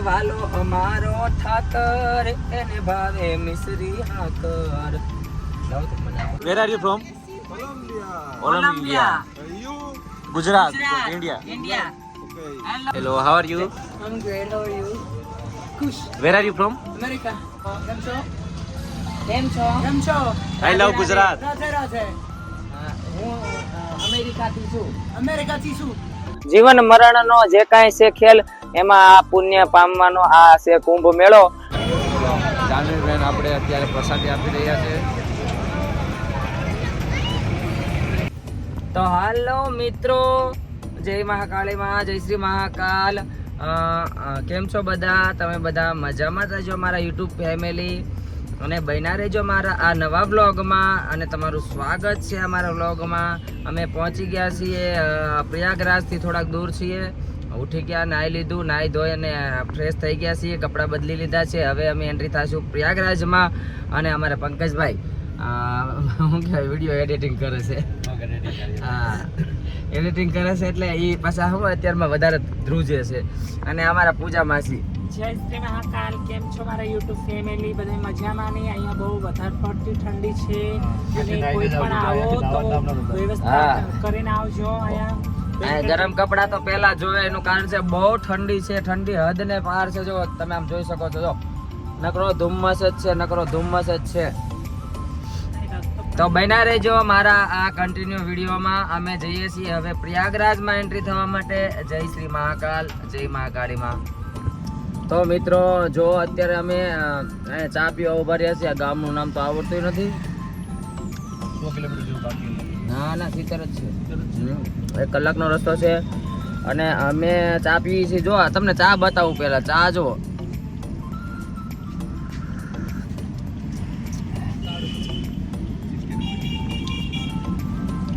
વાલો અમારો ઠાકર એને ભાવે Mishri હાકર. Where are you from? Colombia. Gujarat, India. Okay. Hello, how are you? I'm great. How are you? Kush. Where are you from? America. કેમ છો? I love Gujarat. Radhe. હું અમેરિકાથી છું. જીવન મરણનો જે કાંઈ છે ખેલ એમાં આ પુણ્ય પામવાનો આ છે કુંભ મેળો. જાનવીબેન આપણે અત્યારે પ્રસાદી આપી રહ્યા છે. તો હાલો મિત્રો, જય મહાકાળીમાં, જય શ્રી મહાકાલ. કેમ છો બધા? તમે બધા મજામાં રહેજો મારા યુટ્યુબ ફેમિલી, અને બન્યા રહેજો મારા આ નવા વ્લોગમાં, અને તમારું સ્વાગત છે અમારા વ્લોગમાં. અમે પહોંચી ગયા છીએ પ્રયાગરાજથી થોડાક દૂર છીએ. ઉઠી ગયા, નાહી લીધું, નાહી ધોઈ અને ફ્રેશ થઈ ગયા છીએ, કપડાં બદલી લીધા છે. હવે અમે એન્ટ્રી થઈશું પ્રયાગરાજમાં. અને અમારા પંકજભાઈ શું કહેવાય, વિડીયો એડિટિંગ કરે છે. હા, એડિટિંગ કરે છે એટલે એ પાછા શું અત્યારમાં વધારે ધ્રુજે છે. અને અમારા પૂજા માસી, જય શ્રી મહાકાલ. કેમ છો મારા યુટ્યુબ ફેમિલી? બધા મજામાં? નહીં, અહીંયા બહુ વધારે પડતી ઠંડી છે, અને કોઈ પણ આવો તો વ્યવસ્થા કરીને આવજો. અહીંયા ગરમ કપડા તો પેલા જોવે, એનું કારણ છે બહુ ઠંડી છે, ઠંડી હદ ને પાર છે. જો તમે આમ જોઈ શકો છો, જો નકરો ધુમ્મસ જ છે, નકરો ધુમ્મસ જ છે. તો બન્યા રહેજો મારા આ કન્ટિન્યુ વિડીયોમાં. અમે જઈએ છીએ હવે પ્રયાગરાજમાં એન્ટ્રી થવા માટે. જય શ્રી મહાકાલ, જય મહાકાળીમાં. તો મિત્રો જો અત્યારે અમે ચા પીવા ઉભા રહ્યા છીએ. આ ગામનું નામ તો આવડતું નથી. 100 કિલોમીટર જેવું બાકી. ના 70 જ છે. 1 કલાકનો રસ્તો છે. અને અમે ચા પીવી છીએ. જો તમને ચા બતાવું, પહેલા ચા જુઓ.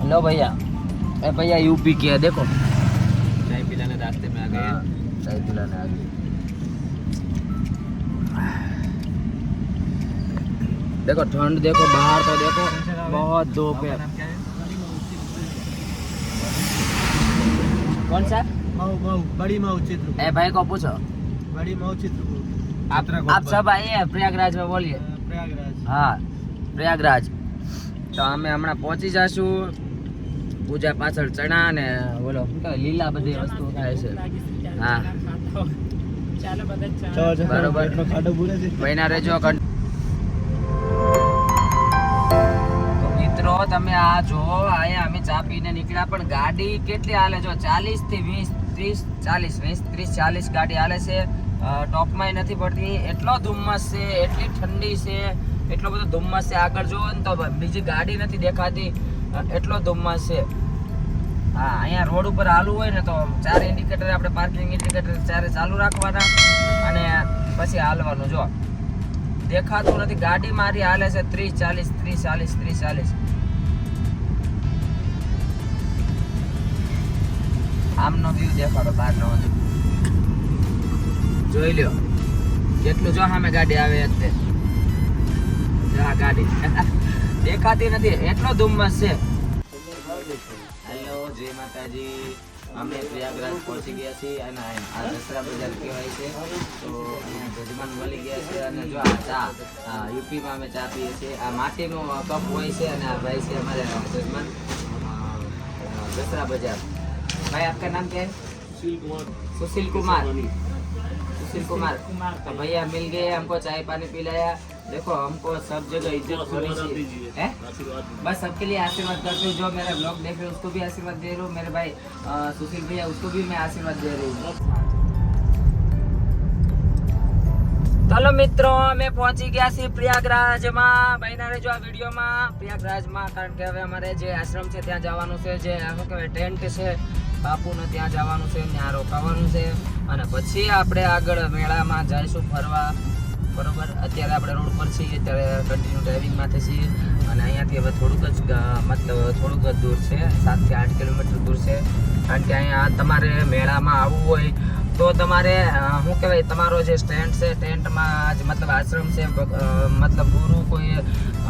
लो भैया, ए भैया यूपी के है, देखो चाय पिलाने रास्ते में आ गए. चाय पिलाने आ गए. देखो ठंड, देखो बाहर तो देखो बहुत धूप है. कौन सा? મઉ બડી મઉ ચિત્રકૂટ. ए भाई को पूछो. બડી મઉ ચિત્રકૂટ. आप सब आइए प्रयागराज में, बोलिए. પ્રયાગરાજ. हाँ, प्रयागराज. તો અમે હમણાં પહોંચી જશું. પૂજા પાછળ ચણા ને બોલો શું કહેવાય, લીલા બધી વસ્તુ થાય છે. હા, ચાલો બધા બરોબર. ખાડો ભૂરે છે. બન્યા રહેજો. તો મિત્રો તમે આ જો, અહીંયા અમે ચા પીને નીકળ્યા, પણ ગાડી કેટલી હાલે જો, 40 થી 20 ગાડી હાલે છે. ટોપમાં નથી પડતી, એટલો ધુમ્મસ છે, એટલી ઠંડી છે, એટલો બધો ધુમ્મસ છે. આગળ જોવો ને તો બીજી ગાડી નથી દેખાતી, એટલો ધુમ્મસ છે. હા, અહીંયા રોડ ઉપર હાલવું હોય ને તો 4 ઇન્ડિકેટર, આપણે પાર્કિંગ ઇન્ડિકેટર 4 ચાલુ રાખવાના અને પછી હાલવાનું. જો દેખાતું નથી, ગાડી મારી હાલે છે 30 40. આમનો વ્યૂ દેખાડો બહારનો, જોઈ લ્યો કેટલું. જો સામે ગાડી આવે અત્યારે, આ ગાડી દેખાતી નથી, એટલો ધુમ્મસ છે. હેલો, જય માતાજી. અમે પ્રયાગરાજ પહોંચી ગયા છીએ અને આ દસરા બજાર કહેવાય છે. તો અહીંયા જજમાન મળી ગયા છે. અને જો આ ચા, યુપીમાં અમે ચા પીએ છીએ. આ માટીનો કપ હોય છે. અને આ ભાઈ છે અમારે જજમાન, દસરા બજાર. भाई आपका नाम क्या है? सुशील कुमार. तो भैया मिल गए, हमको चाय पानी पिलाया. देखो हमको सब जगह इज्जत होनी चाहिए है. बस सबके लिए आशीर्वाद करते हूँ. जो मेरा ब्लॉग देख रहे हैं उसको भी आशीर्वाद दे रहा हूँ. मेरे भाई सुशील भैया, उसको भी मैं आशीर्वाद दे रही हूँ. चलो મિત્રો, અમે પહોંચી ગયા છીએ પ્રયાગરાજમાં. બન્યા રહેજો આ વિડીયોમાં પ્રયાગરાજમાં, કારણ કે હવે અમારે જે આશ્રમ છે ત્યાં જવાનું છે. જે શું કહેવાય, ટેન્ટ છે બાપુને, ત્યાં જવાનું છે, ત્યાં રોકાવાનું છે. અને પછી આપણે આગળ મેળામાં જઈશું ફરવા. બરોબર, અત્યારે આપણે રોડ પર છીએ, અત્યારે કન્ટિન્યુ ડ્રાઇવિંગમાંથી છીએ. અને અહીંયાથી હવે થોડુંક જ દૂર છે, 7 થી 8 કિલોમીટર દૂર છે. કારણ કે અહીંયા તમારે મેળામાં આવવું હોય તો તમારે શું કહેવાય, તમારો જે સ્ટેન્ડ છે, ટેન્ટમાં જ મતલબ આશ્રમ છે, મતલબ ગુરુ કોઈ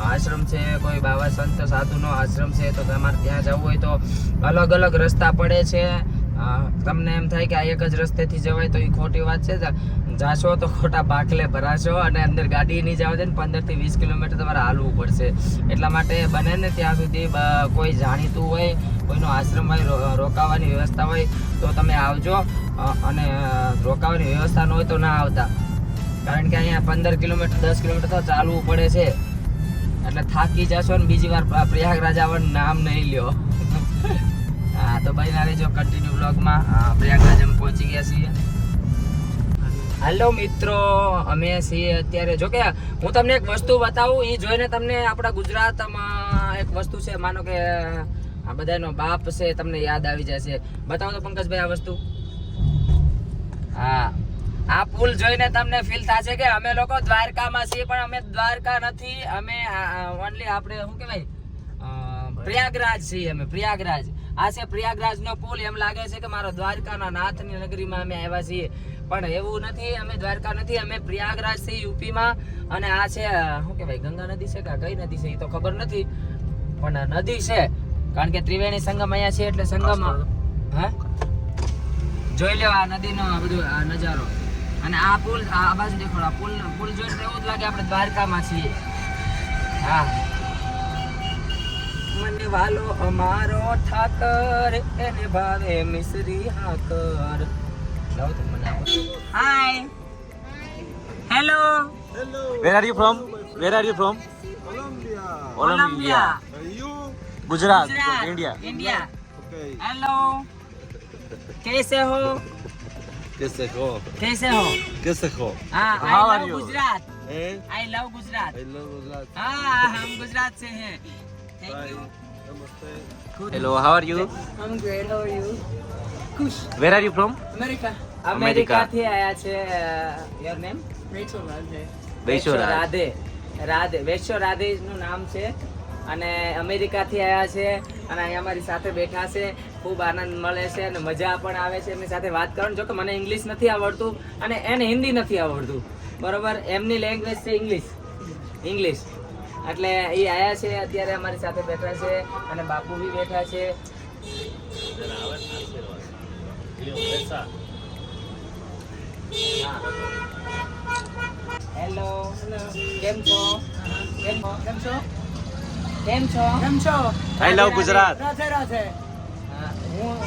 આશ્રમ છે, કોઈ બાબા સંત સાધુનો આશ્રમ છે, તો તમારે ત્યાં જવું હોય તો અલગ અલગ રસ્તા પડે છે. તમને એમ થાય કે આ એક જ રસ્તેથી જવાય તો એ ખોટી વાત છે. જાશો તો ખોટા ભાગલે ભરાશો અને અંદર ગાડી નહીં જવા દે ને 15 થી 20 કિલોમીટર તમારે હાલવું પડશે. એટલા માટે બને ને ત્યાં સુધી કોઈ જાણીતું હોય, કોઈનો આશ્રમ હોય, રોકાવાની વ્યવસ્થા હોય તો તમે આવજો. અને રોકાવાની વ્યવસ્થા ન હોય તો ના આવતા, કારણ કે અહીંયા 15 કિલોમીટર 10 કિલોમીટર તો ચાલવું પડે છે. એટલે થાકી જશો ને બીજી વાર પ્રયાગરાજ આવવાનું નામ નહીં લ્યો. હા, તો ભાઈ ના રહેજો કન્ટિન્યુ બ્લોગમાં. પ્રયાગરાજ અમે પહોંચી ગયા છીએ. હાલો મિત્રો, અમે છીએ અત્યારે. જો કે હું તમને એક વસ્તુ બતાવું, એ જોઈને તમને આપણા ગુજરાતમાં એક વસ્તુ છે, માનો કે આ બધાનો બાપ છે, તમને યાદ આવી જશે. બતાવો તો પંકજભાઈ આ વસ્તુ. હા, આ પુલ જોઈને તમને ફીલ થશે કે અમે લોકો દ્વારકામાં છીએ, પણ અમે દ્વારકા નથી. અમે ઓનલી આપણે શું કહેવાય પ્રયાગરાજ છીએ. અમે પ્રયાગરાજ. આ છે પ્રયાગરાજનો પુલ. એમ લાગે છે કે મારો દ્વારકાના નાથની નગરીમાં અમે આવ્યા છીએ, પણ એવું નથી. અમે દ્વારકા નથી, અમે પ્રયાગરાજ છીએ યુપીમાં. અને આ છે શું કહેવાય ગંગા નદી છે કે કઈ નદી છે એ તો ખબર નથી, પણ નદી છે. કારણ કે ત્રિવેણી સંગમ અહીંયા છે, એટલે સંગમ. હા, જોઈ લો આ નદીનો બધું આ નજારો. અને આ પુલ આ બાજુ દેખો. આ પુલ જોઈને એવું જ લાગે આપણે દ્વારકામાં છીએ. હા, મને વાલો અમારો ઠાકર, એને ભાવે મિશ્રી હાકર. લાવો તો મને આપો. હાય, hello. Where are you from? Where are you from? Colombia. Gujarat. India. Okay. Hello, कैसे हो? कैसे हो? कैसे हो? कैसे हो? हाँ, How I are love you? Gujarat. Eh? I love Gujarat. I love Gujarat. हाँ, हम गुजरात से हैं. Thank you. Namaste. Good. Hello, how are you? I'm great. How are you? Kush, Where are you from? America. America થી આયા છે. Your name? Rachel Radhe. વૈશ્વરાજ. રાધે. રાધે, વૈશ્વ રાધે નું નામ છે. અને અમેરિકા થી આયા છે અને અહીંયા અમારી સાથે બેઠા છે. ખૂબ આનંદ મળે છે અને મજા પણ આવે છે એમની સાથે વાત કરવાની. જો કે મને ઇંગ્લિશ નથી આવડતું અને એને હિન્દી નથી આવડતું, બરોબર. એમની લેંગ્વેજ છે ઇંગ્લિશ. એટલે એ આયા છે અત્યારે અમારી સાથે બેઠા છે અને બાપુ બી બેઠા છે. હેલો, કેમ છો? કેમ છો? Keમ છો? કેમ છો? Kem છો? I love Gujarat. Radhe Radhe. હું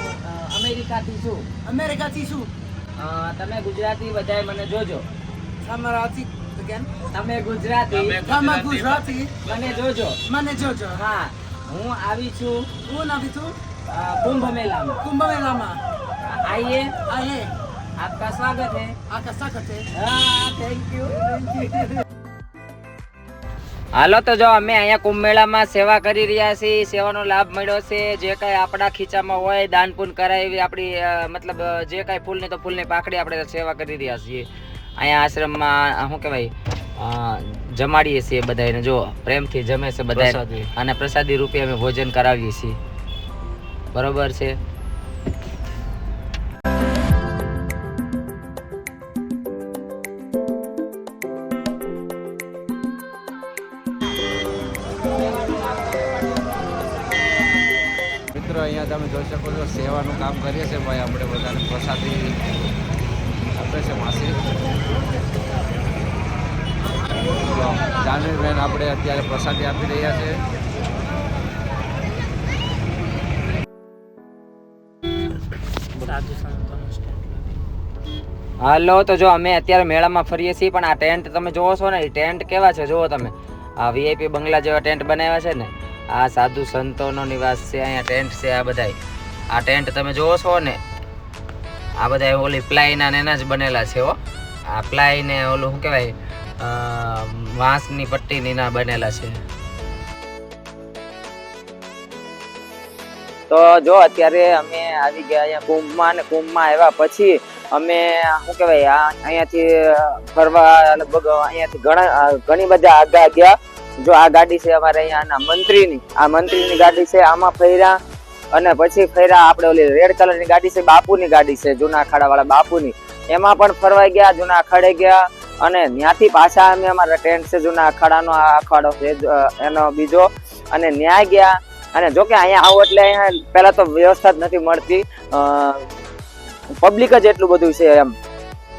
અમેરિકાથી છું. America થી શું? તમે ગુજરાતી બધાય મને જોજો. Samarati again. તમે ગુજરાતી Tama Gujarati. મને જોજો. Mane Jojo. હા, હું આવી છું હું આવી છું કુંભ મેલામાં. કુંભ મેલામાં. આइए, આયે आपका स्वागत है. આકા સાકતે. હા, થેન્ક યુ. હાલો, તો જો અમે અહીંયા કુંભ મેળામાં સેવા કરી રહ્યા છીએ. સેવાનો લાભ મળ્યો છે. જે કાંઈ આપણા ખીચામાં હોય દાન પુન કરાવી આપણી મતલબ જે કાંઈ ફૂલની તો ફૂલની પાકડી આપણે સેવા કરી રહ્યા છીએ. અહીંયા આશ્રમમાં શું કહેવાય જમાડીએ છીએ બધાને. જો પ્રેમથી જમે છે બધા અને પ્રસાદી રૂપે અમે ભોજન કરાવીએ છીએ, બરોબર છે. મિત્રો, અહીંયા તમે જોઈ શકો છો સેવાનું કામ કરીએ છીએ ભાઈ. આપણે બધાને પ્રસાદી આપે છે માસી. જાનવીબેન આપણે અત્યારે પ્રસાદી આપી રહ્યા છે. હાલો, તો જો અમે અત્યારે મેળામાં ફરીએ છીએ, પણ આ ટેન્ટ તમે જોવો છો ને, એ ટેન્ટ કેવા છે જુઓ તમે. આ વીઆઈપી બંગલા જેવા ટેન્ટ બનાવ્યા છે ને. આ સાધુ સંતોનો નિવાસ છે. અહીંયા ટેન્ટ છે આ બધાય. આ ટેન્ટ તમે જોવો છો ને, આ બધા ઓલી પ્લાયના ને એના જ બનેલા છે હો. આ પ્લાય ને ઓલું શું કહેવાય વાંસની પટ્ટીની ના બનેલા છે. તો જો અત્યારે અમે આવી ગયા અહીંયા કુંભમાં, અને કુંભમાં આવ્યા પછી અમે શું કહેવાય અહીંયાથી ફરવા લગભગ અહીંયાથી ઘણી બધા આગા ગયા. જો આ ગાડી છે અમારે અહીંયાના મંત્રીની. આ મંત્રીની ગાડી છે. આમાં ફર્યા અને પછી ફર્યા આપણે ઓલી રેડ કલરની ગાડી છે, બાપુની ગાડી છે, જૂના અખાડા વાળા બાપુની. એમાં પણ ફરવાઈ ગયા, જૂના અખાડે ગયા. અને ત્યાંથી પાછા અમે અમારા ટેન્ટ છે જૂના અખાડાનો, આ અખાડો છે એનો બીજો, અને ન્યાય ગયા. અને જો કે અહીંયા આવો એટલે અહીંયા પહેલા તો વ્યવસ્થા જ નથી મળતી. પબ્લિક જ એટલું બધું છે એમ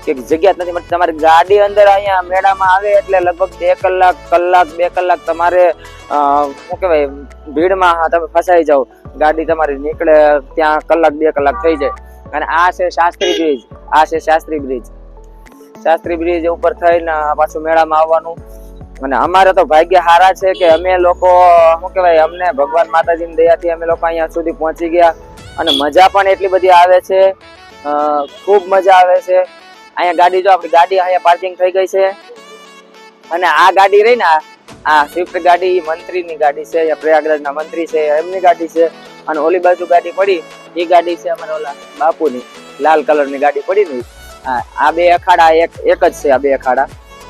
કે જગ્યા જ નથી મળતી. તમારી ગાડી અંદર અહીંયા મેળામાં આવે એટલે લગભગ 1 કલાક 2 કલાક તમારે શું કહેવાય ભીડમાં તમે ફસાઈ જાઓ. ગાડી તમારી નીકળે ત્યાં 1 2 કલાક થઈ જાય. અને આ છે શાસ્ત્રી બ્રિજ. આ છે શાસ્ત્રી બ્રિજ. શાસ્ત્રી બ્રિજ ઉપર થઈને પાછું મેળામાં આવવાનું. અને અમારે તો ભાગ્ય હારા છે કે અમે લોકો શું કહેવાય અમને ભગવાન માતાજીની દયાથી અમે લોકો અહીંયા સુધી પહોંચી ગયા. અને મજા પણ એટલી બધી આવે છે, ખૂબ મજા આવે છે. અહીંયા ગાડી જો આપણી ગાડી અહીંયા પાર્કિંગ થઈ ગઈ છે. અને આ ગાડી રહી ને આ સ્વિફ્ટ ગાડી મંત્રીની ગાડી છે, પ્રયાગરાજના મંત્રી છે એમની ગાડી છે. અને ઓલી બાજુ ગાડી પડી એ ગાડી છે અમારા ઓલા બાપુની, લાલ કલરની ગાડી પડી ને. આ બે અખાડા એક જ છે. આ બે અખાડા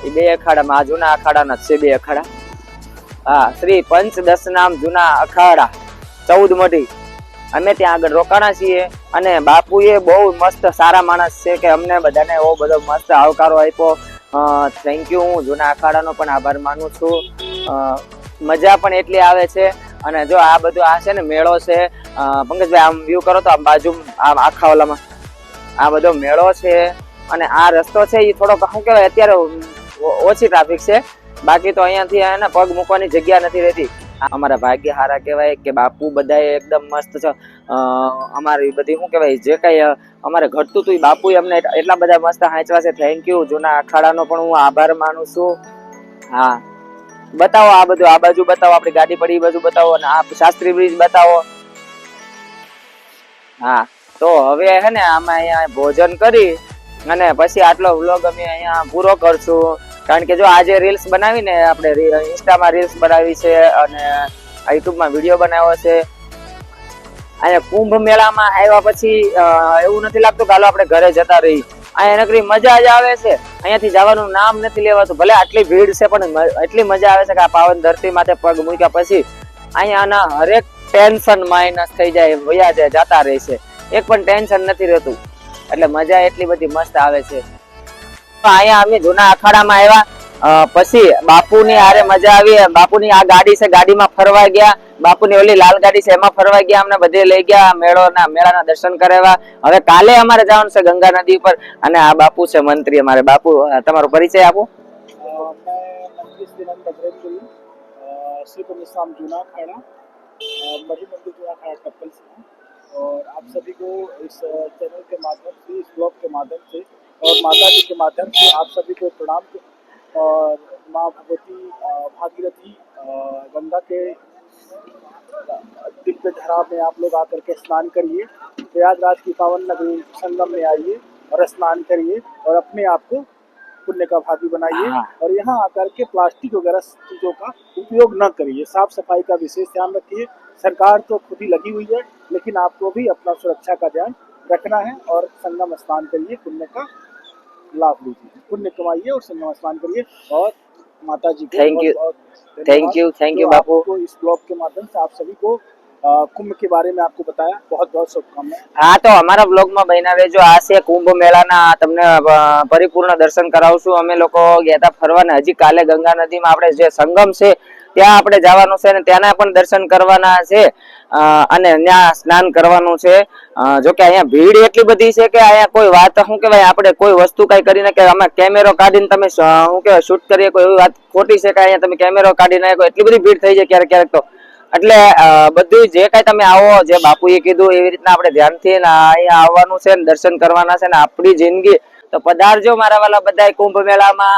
એ બે અખાડામાં આ જૂના અખાડાના જ છે બે અખાડા. હા, શ્રી પંચદશ નામ જૂના અખાડા 14 મઢી. અમે ત્યાં આગળ રોકાણા છીએ. અને બાપુએ બહુ મસ્ત સારા માણસ છે કે અમને બધાને બહુ બધો મસ્ત આવકારો આપ્યો. Thank you. હું જૂના અખાડાનો પણ આભાર માનું છું. મજા પણ એટલી આવે છે. અને જો આ બધું આ છે ને મેળો છે, પંકજભાઈ આમ વ્યૂ કરો તો આમ બાજુ આમ આખા ઓલામાં આ બધો મેળો છે. અને આ રસ્તો છે એ થોડોક શું કહેવાય અત્યારે ઓછી ટ્રાફિક છે. બાકી તો અહીંયાથી એને પગ મૂકવાની જગ્યા નથી રહેતી. અમારા ભાગ્ય હારા કહેવાય કે બાપુ બધાએ એકદમ મસ્ત છે. અમારી બધી શું કહેવાય જે કઈ અમારે ઘટતું હતું એ બાપુએ અમને એટલા બધા મસ્ત હાંચવા છે. Thank you. જૂના અખાડાનો પણ હું આભાર માનું છું. હા, બતાવો આ બધું, આ બાજુ બતાવો, આપણી ગાડી પડી એ બાજુ બતાવો, અને આ શાસ્ત્રી બ્રિજ બતાવો. હા, તો હવે હે ને આમાં અહીંયા ભોજન કરી અને પછી આટલો વ્લોગ અમે અહીંયા પૂરો કરશું. કારણ કે જો આજે રીલ્સ બનાવીને આપણે ઇન્સ્ટામાં રીલ્સ બનાવી છે અને યુટ્યુબમાં વિડીયો બનાવ્યો છે. અહીંયા કુંભ મેળામાં આવ્યા પછી એવું નથી લાગતું કે હાલો આપણે ઘરે જતા રહી. અહીંયા નકરી મજા જ આવે છે. અહીંયાથી જવાનું નામ નથી લેવાતું. ભલે આટલી ભીડ છે પણ એટલી મજા આવે છે કે આ પાવન ધરતી માથે પગ મૂક્યા પછી અહીંયાના હરેક ટેન્શન માઇનસ થઈ જાય, વયા જાય, જતા રહે છે. એક પણ ટેન્શન નથી રહેતું. એટલે મજા એટલી બધી મસ્ત આવે છે. અહીંયા અમે જૂના અખાડામાં આવ્યા પછી બાપુની હારે મજા આવી. બાપુની આ ગાડી છે, ગાડીમાં ફરવા ગયા. બાપુની ઓલી લાલ ગાડી છે એમાં ફરવા ગયા. અમને બધે લઈ ગયા, મેળાના દર્શન કરાવ્યા. હવે કાલે અમારે જવાનું છે ગંગા નદી પર. અને આ બાપુ છે મંત્રી અમારે. બાપુ તમારો પરિચય આપો. जूना अखाड़ा मढ़ी मंदिर जूना अखाड़ा टप्पल से हैं। और आप सभी को इस चैनल के माध्यम से, इस ब्लॉग के माध्यम से और माता जी के माध्यम से आप सभी को प्रणाम। और माँ भगवती भागीरथी गंगा के दिव्य धारा में आप लोग आकर के स्नान करिए। प्रयागराज की पावन नगरी संगम में आइए और स्नान करिए और अपने आप को पुण्य का भागी बनाइए। और यहाँ आकर के प्लास्टिक वगैरह चीज़ों का उपयोग न करिए। साफ सफाई का विशेष ध्यान रखिए। सरकार तो खुद ही लगी हुई है, लेकिन आपको भी अपना सुरक्षा का ध्यान रखना है। और संगम स्नान करिए, पुण्य का लाभ लीजिए, पुण्य कमाइए और संगम स्नान करिए। और माता जी को थैंक यू बापू। इस ब्लॉग के माध्यम से आप सभी को कुंभ के बारे में आपको बताया। बहुत बहुत शुभकामनाएं। હા, તો અમારા બ્લોગમાં બન્યા રહેજો. આ છે કુંભ મેળાના તમને પરિપૂર્ણ દર્શન કરાવશું. અમે લોકો ગયા હતા ફરવાના. હજી કાલે ગંગા નદીમાં આપણે જે સંગમ છે ત્યાં આપણે જવાનું છે અને ત્યાંના પણ દર્શન કરવાના છે અને ત્યાં સ્નાન કરવાનું છે. જો કે અહીંયા ભીડ એટલી બધી છે કે અહીંયા કોઈ વાત શું કહેવાય આપણે કોઈ વસ્તુ કઈ કરીને કે અમે કેમેરો કાઢીને તમે શું કહેવાય શૂટ કરીએ કોઈ એવી વાત ખોટી છે કે અહીંયા તમે કેમેરો કાઢી નાખો. એટલી બધી ભીડ થઈ જાય ક્યારેક ક્યારેક તો. એટલે બધું જે કઈ તમે આવો, જે બાપુએ કીધું એવી રીતના આપણે ધ્યાનથી અહીંયા આવવાનું છે, દર્શન કરવાના છે ને આપણી જિંદગી તો પધારજો મારા વાલા બધા કુંભ મેળામાં.